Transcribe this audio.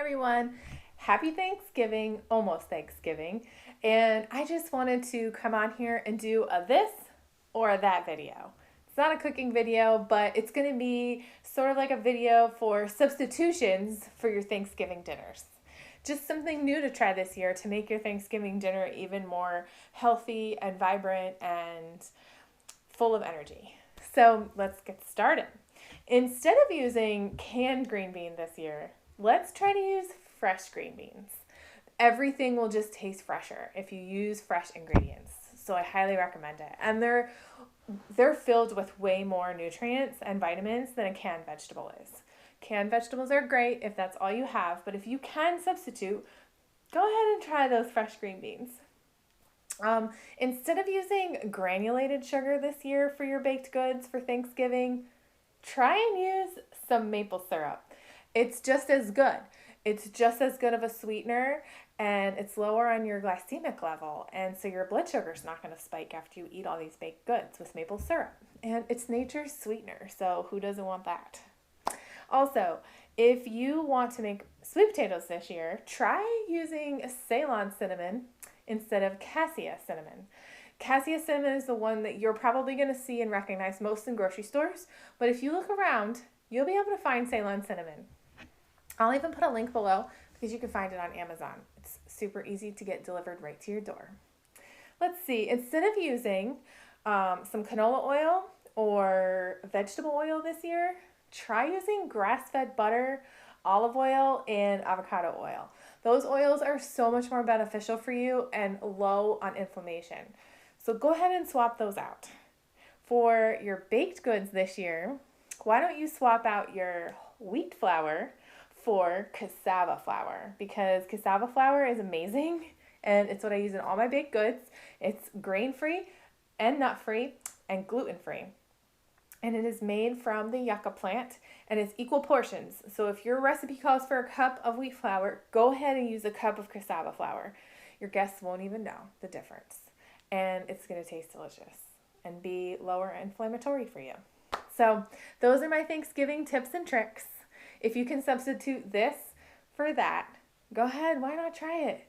everyone. Happy Thanksgiving, almost Thanksgiving. And I just wanted to come on here and do a this or a that video. It's not a cooking video, but it's going to be sort of like a video for substitutions for your Thanksgiving dinners. Just something new to try this year to make your Thanksgiving dinner even more healthy and vibrant and full of energy. So let's get started. Instead of using canned green bean this year, let's try to use fresh green beans. Everything will just taste fresher if you use fresh ingredients. So I highly recommend it. And they're filled with way more nutrients and vitamins than a canned vegetable is. Canned vegetables are great if that's all you have, but if you can substitute, go ahead and try those fresh green beans. Instead of using granulated sugar this year for your baked goods for Thanksgiving, try and use some maple syrup. It's just as good. It's just as good of a sweetener, and it's lower on your glycemic level, and so your blood sugar's not going to spike after you eat all these baked goods with maple syrup. And it's nature's sweetener, so who doesn't want that? Also, if you want to make sweet potatoes this year, try using Ceylon cinnamon instead of cassia cinnamon. Cassia cinnamon is the one that you're probably going to see and recognize most in grocery stores, but if you look around, you'll be able to find Ceylon cinnamon. I'll even put a link below because you can find it on Amazon. It's super easy to get delivered right to your door. Let's see, instead of using some canola oil or vegetable oil this year, try using grass-fed butter, olive oil, and avocado oil. Those oils are so much more beneficial for you and low on inflammation. So go ahead and swap those out. For your baked goods this year, why don't you swap out your wheat flour for cassava flour, because cassava flour is amazing and it's what I use in all my baked goods. It's grain-free and nut-free and gluten-free. And it is made from the yucca plant and it's equal portions. So if your recipe calls for a cup of wheat flour, go ahead and use a cup of cassava flour. Your guests won't even know the difference. And it's going to taste delicious and be lower inflammatory for you. So those are my Thanksgiving tips and tricks. If you can substitute this for that, go ahead, why not try it?